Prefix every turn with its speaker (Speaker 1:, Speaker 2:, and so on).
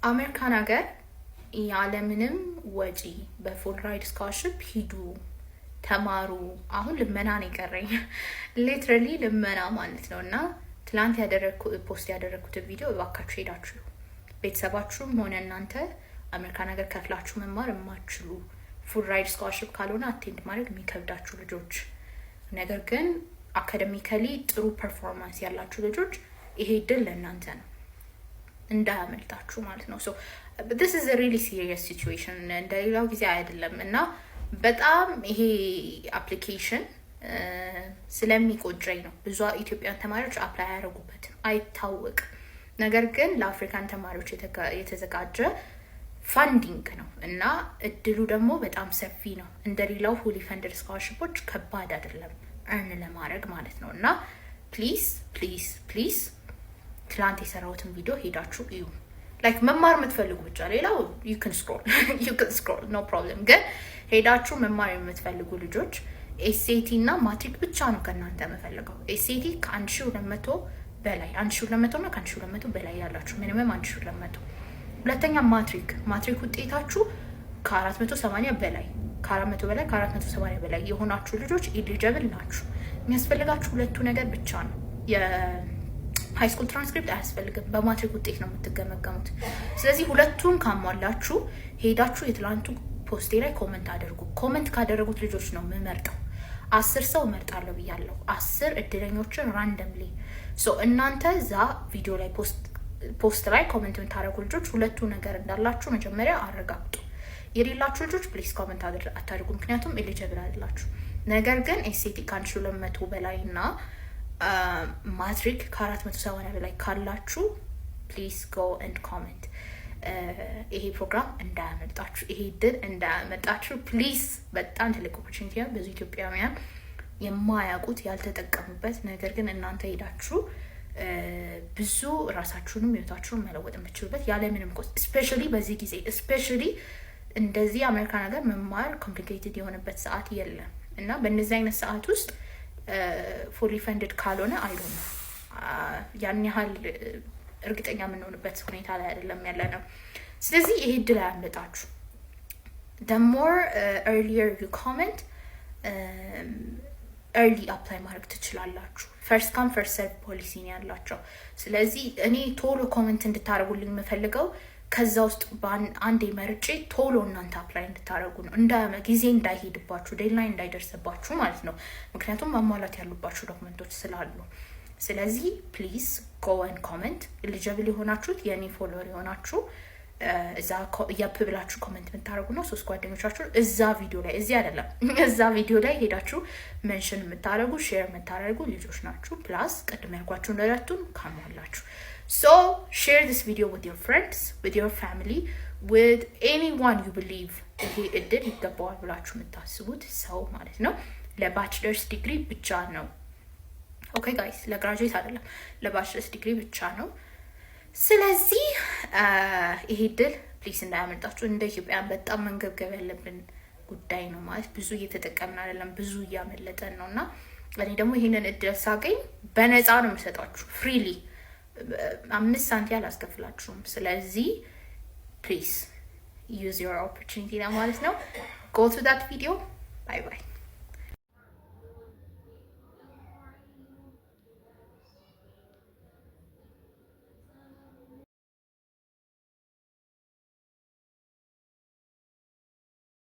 Speaker 1: አሜሪካን ሀገር ያለምንም ወጪ በፉል ራይድ ስኮላርሺፕ ሂዱ ተማሩ። አሁን ልመና ነው የቀረኝ ሊትራሊ ልመና ማለት ነውና ትላንት ፖስት ያደረኩት ቪዲዮ እባካችሁ ሄዳችሁ ቤተሰባችሁም ሆነ እናንተ አሜሪካን ሀገር ከፍላችሁ መማር የማትችሉ ፉል ራይድ ስኮላርሺፕ ካልሆነ አቴንድ ማድረግ የሚከብዳችሁ ልጆች፣ ነገር ግን አካዳሚካሊ ጥሩ ፐርፎርማንስ ያላችሁ ልጆች ይሄ እድል ለእናንተ ነው እንዳያመልጣችሁ ማለት ነው። ሶ this is a really serious situation እንደሌላው ጊዜ አይደለም እና በጣም ይሄ አፕሊኬሽን ስለሚቆጨኝ ነው ብዙ ኢትዮጵያን ተማሪዎች አፕላይ ያደርጉበትም አይታወቅም። ነገር ግን ለአፍሪካን ተማሪዎች የተዘጋጀ ፋንዲንግ ነው እና እድሉ ደግሞ በጣም ሰፊ ነው። እንደሌላው ፉሊ ፈንድድ ስኮላርሺፖች ከባድ አይደለም እርን ለማድረግ ማለት ነው። እና ፕሊዝ ፕሊዝ ፕሊዝ ትላንት የሰራሁትን ቪዲዮ ሄዳችሁ እዩ። ላይክ መማር የምትፈልጉ ብቻ ሌላው you can scroll no problem። ግን ሄዳችሁ መማር የምትፈልጉ ልጆች ኤስኤቲ እና ማትሪክ ብቻ ነው ከእናንተ የምፈልገው። ኤስኤቲ ከ1200 በላይ 1200 እና ከ1200 በላይ ያላችሁ ሚኒመም 1200። ሁለተኛ ማትሪክ ውጤታችሁ ከ480 በላይ ከ400 በላይ ከ480 በላይ የሆናችሁ ልጆች ኤሊጂብል ናችሁ። የሚያስፈልጋችሁ ሁለቱ ነገር ብቻ ነው። የሃይ ስኩል ትራንስክሪፕት አያስፈልግም፣ በማትሪክ ውጤት ነው የምትገመገሙት። ስለዚህ ሁለቱን ካሟላችሁ ሄዳችሁ የትላንቱ ፖስቴ ላይ ኮመንት አድርጉ። ኮመንት ካደረጉት ልጆች ነው የምመርጠው። 10 ሰው እመርጣለሁ ብያለሁ፣ 10 እድለኞችን ራንደምሊ። እናንተ ዛ ቪዲዮ ላይ ፖስት ላይ ኮመንት የምታደርጉ ልጆች ሁለቱ ነገር እንዳላችሁ መጀመሪያ አረጋግጡ። የሌላችሁ ልጆች ፕሊዝ ኮመንት አታድርጉ፣ ምክንያቱም ኤሊጂብል አይደላችሁ። ነገር ግን ኤስኤቲ ከ1200 በላይ እና ማትሪክ ከ480 በላይ ካላችሁ ፕሊዝ ጎ ኤንድ ኮመንት። ይሄ ፕሮግራም እንዳያመልጣችሁ፣ ይሄ ድል እንዳያመልጣችሁ ፕሊዝ። በጣም ትልቅ ኦፖርቹኒቲ ነው፣ ብዙ ኢትዮጵያውያን የማያውቁት ያልተጠቀሙበት። ነገር ግን እናንተ ሄዳችሁ ብዙ ራሳችሁንም ህይወታችሁን መለወጥ የምትችሉበት ያለምንም ኮስት፣ ስፔሻሊ በዚህ ጊዜ ስፔሻሊ እንደዚህ አሜሪካ ነገር መማር ኮምፕሊኬትድ የሆነበት ሰዓት የለም እና በእነዚህ አይነት ሰዓት ውስጥ ፉሊ ፈንድድ ካልሆነ አይዶን ያን ያህል እርግጠኛ የምንሆንበት ሁኔታ ላይ አይደለም ያለ ነው። ስለዚህ ይሄ እድል አያመልጣችሁ። the more earlier you comment early apply ማድረግ ትችላላችሁ። first come first serve ፖሊሲ ነው ያላቸው። ስለዚህ እኔ ቶሎ ኮሜንት እንድታረጉልኝ የምፈልገው ከዛ ውስጥ አንዴ መርጬ ቶሎ እናንተ አፕላይ እንድታረጉ ነው። ጊዜ እንዳይሄድባችሁ፣ ዴድላይን እንዳይደርስባችሁ ማለት ነው። ምክንያቱም ማሟላት ያሉባችሁ ዶክመንቶች ስላሉ። ስለዚህ ፕሊዝ ጎ ኤንድ ኮሜንት። ኤሊጂብል የሆናችሁት የኔ ፎሎወር የሆናችሁ እዛ ያፕ ብላችሁ ኮሜንት የምታደርጉ ነው። 3 ጓደኞቻችሁ እዛ ቪዲዮ ላይ እዚህ አይደለም እዛ ቪዲዮ ላይ ሄዳችሁ ሜንሽን የምታደርጉ ሼር የምታደርጉ ልጆች ናችሁ። ፕላስ ቅድም ያልኳችሁ እንደረቱን ካሟላችሁ። So share this video with your friends, with your family, with anyone you believe ይሄ እድል ይገባዋል ብላችሁ የምታስቡት ሰው ማለት ነው። ለባችለርስ ዲግሪ ብቻ ነው። ኦኬ ጋይስ፣ ለግራጁዌት አይደለም፣ ለባችለርስ ዲግሪ ብቻ ነው። ስለዚህ ይሄ እድል ፕሊስ እንዳያመልጣችሁ። እንደ ኢትዮጵያ በጣም መንገብገብ ያለብን ጉዳይ ነው ማለት ብዙ እየተጠቀምን አይደለም፣ ብዙ እያመለጠን ነውና እኔ ደግሞ ይሄንን እድል ሳገኝ በነፃ ነው የምሰጣችሁ ፍሪሊ 5 ሳንቲም አላስከፍላችሁም። ስለዚህ ፕሊዝ use your opportunity ለማለት ነው። go to that video. bye bye